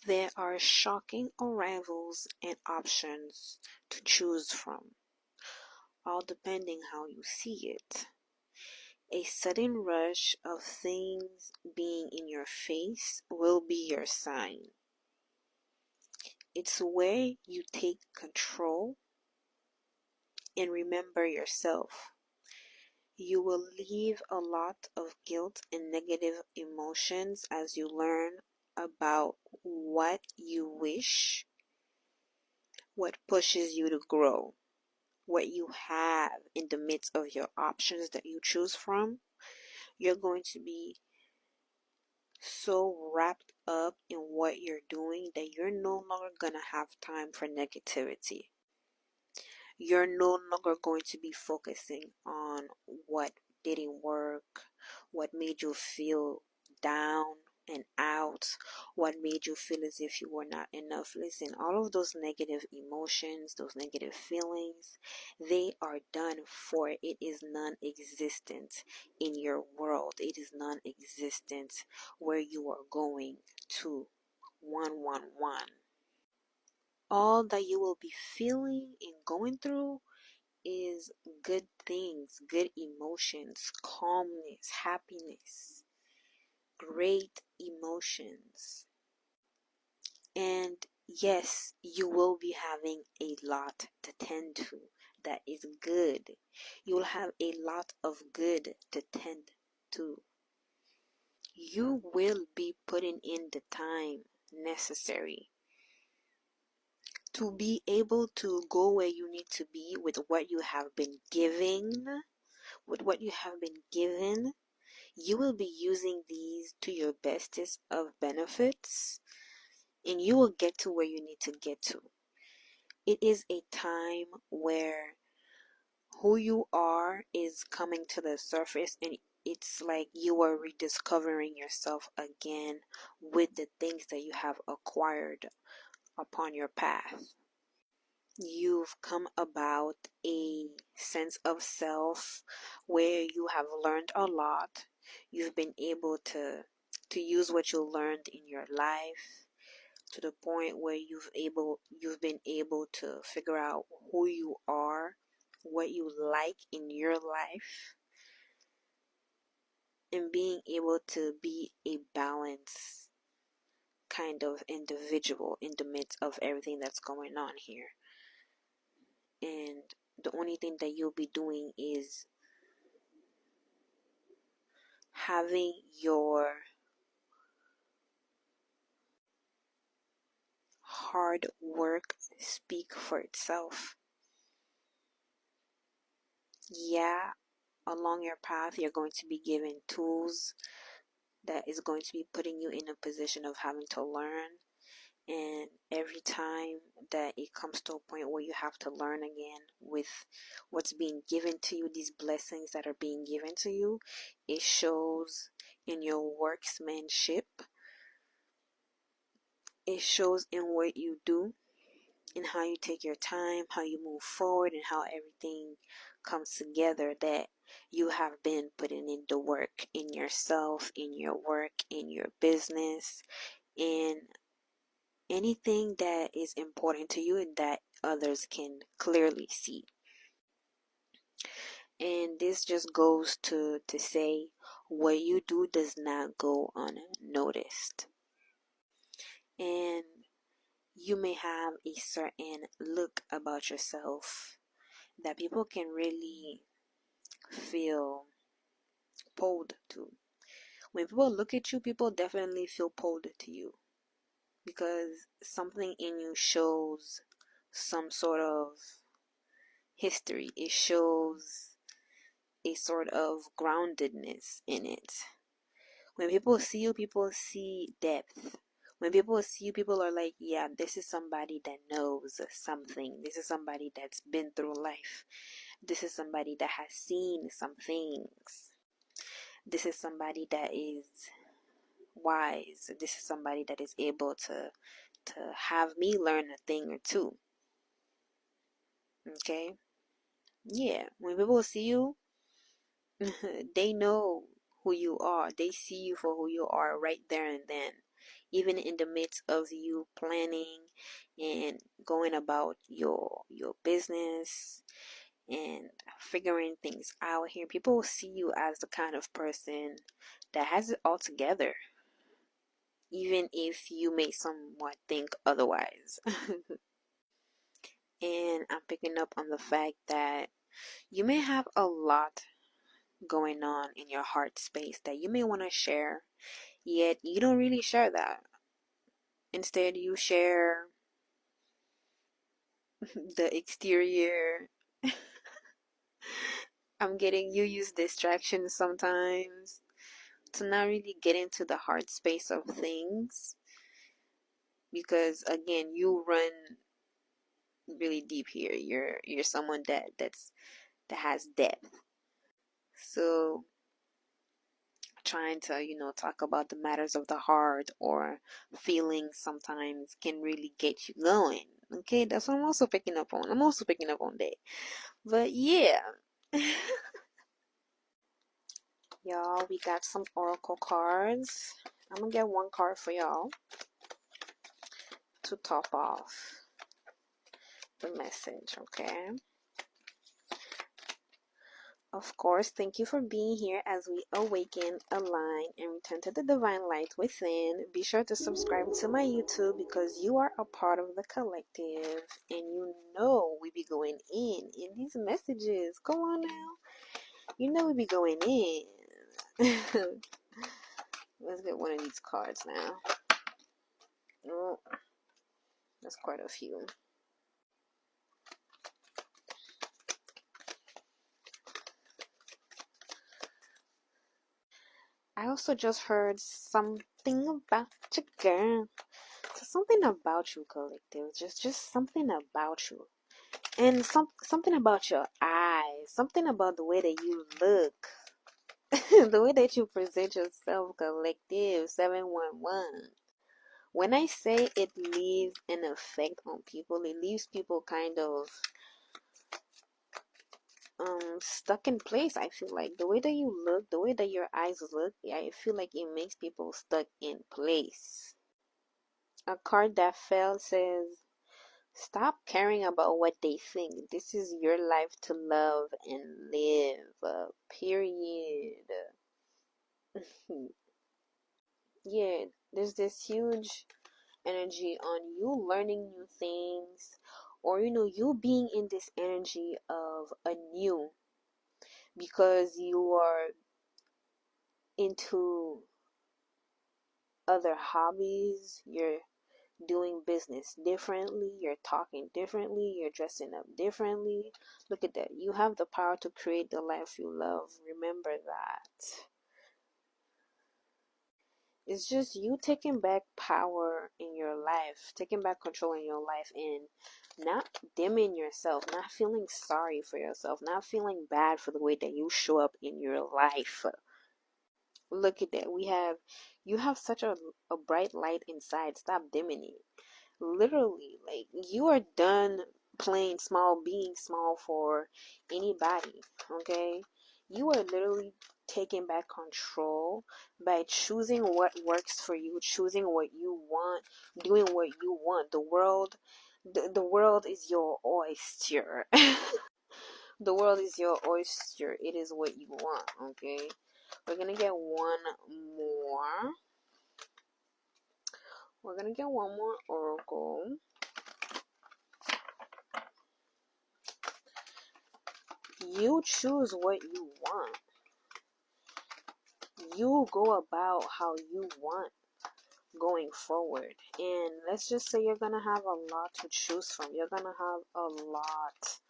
There are shocking arrivals and options to choose from, all depending how you see it. A sudden rush of things being in your face will be your sign. It's where you take control and remember yourself. You will leave a lot of guilt and negative emotions as you learn about what you wish, what pushes you to grow, what you have in the midst of your options that you choose from. You're going to be so wrapped up in what you're doing that you're no longer going to have time for negativity. You're no longer going to be focusing on what didn't work, what made you feel down and out, what made you feel as if you were not enough. Listen, all of those negative emotions, those negative feelings, they are done for. It is non-existent in your world. It is non-existent where you are going to 111. All that you will be feeling and going through is good things, good emotions, calmness, happiness, great emotions. And yes, you will be having a lot to tend to that is good. You will have a lot of good to tend to. You will be putting in the time necessary to be able to go where you need to be with what you have been given. With what you have been given, you will be using these to your bestest of benefits, and you will get to where you need to get to. It is a time where who you are is coming to the surface, and it's like you are rediscovering yourself again with the things that you have acquired upon your path. You've come about a sense of self where you have learned a lot. You've been able to use what you learned in your life to the point where you've been able to figure out who you are, what you like in your life, and being able to be a balanced kind of individual in the midst of everything that's going on here. And the only thing that you'll be doing is having your hard work speak for itself. Yeah, along your path, you're going to be given tools that is going to be putting you in a position of having to learn. And every time that it comes to a point where you have to learn again with what's being given to you, these blessings that are being given to you, it shows in your workmanship. It shows in what you do, in how you take your time, how you move forward, and how everything comes together, that you have been putting in the work in yourself, in your work, in your business, in anything that is important to you and that others can clearly see. And this just goes to say what you do does not go unnoticed. And you may have a certain look about yourself that people can really feel pulled to. When people look at you, people definitely feel pulled to you because something in you shows some sort of history. It shows a sort of groundedness in it. When people see you, people see depth. When people see you, people are like, yeah, this is somebody that knows something. This is somebody that's been through life. This is somebody that has seen some things. This is somebody that is wise. This is somebody that is able to have me learn a thing or two. Okay? Yeah, when people see you, they know who you are. They see you for who you are right there and then. even in the midst of you planning and going about your business and figuring things out here, people will see you as the kind of person that has it all together, even if you may somewhat think otherwise. And I'm picking up on the fact that you may have a lot going on in your heart space that you may want to share, yet you don't really share that. Instead, you share the exterior. I'm getting you use distractions sometimes to not really get into the heart space of things, because again, you run really deep here. You're someone that has depth. So trying to, talk about the matters of the heart or feelings sometimes can really get you going. Okay, that's what I'm also picking up on. I'm also picking up on that. But yeah. Y'all, we got some oracle cards. I'm gonna get one card for y'all to top off the message, okay? Of course, thank you for being here as we awaken, align, and return to the divine light within. Be sure to subscribe to my YouTube because you are a part of the collective and you know we be going in these messages. Go on now. You know we be going in. Let's get one of these cards now. Oh, that's quite a few. I also just heard something about you, girl. So something about you, collective. Just something about you. And something about your eyes. Something about the way that you look. The way that you present yourself, collective 711. When I say it leaves an effect on people, it leaves people kind of stuck in place. I feel like the way that you look, the way that your eyes look, I feel like it makes people stuck in place. A card that fell says, stop caring about what they think. This is your life to love and live, period. Yeah, there's this huge energy on you learning new things, or you being in this energy of a new, because you are into other hobbies, you're doing business differently, you're talking differently, you're dressing up differently. Look at that. You have the power to create the life you love. Remember that. It's just you taking back power in your life, taking back control in your life, and not dimming yourself, not feeling sorry for yourself, not feeling bad for the way that you show up in your life. Look at that. You have such a bright light inside. Stop dimming it. Literally, like, you are done playing small, being small for anybody, okay? You are literally taking back control by choosing what works for you, choosing what you want, doing what you want. The world is your oyster. The world is your oyster. It is what you want, okay? We're gonna get one more. We're gonna get one more oracle. You choose what you want. You go about how you want going forward. And let's just say you're gonna have a lot to choose from. You're gonna have a lot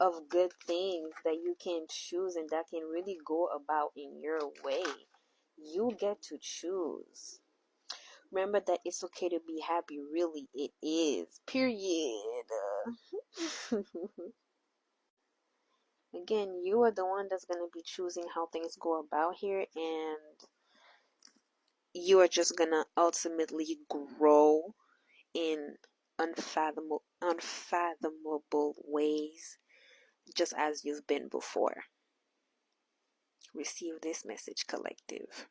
of good things that you can choose and that can really go about in your way. You get to choose. Remember that it's okay to be happy. Really, it is. Period. Again, you are the one that's going to be choosing how things go about here, and you are just going to ultimately grow in unfathomable ways, just as you've been before. Receive this message, collective.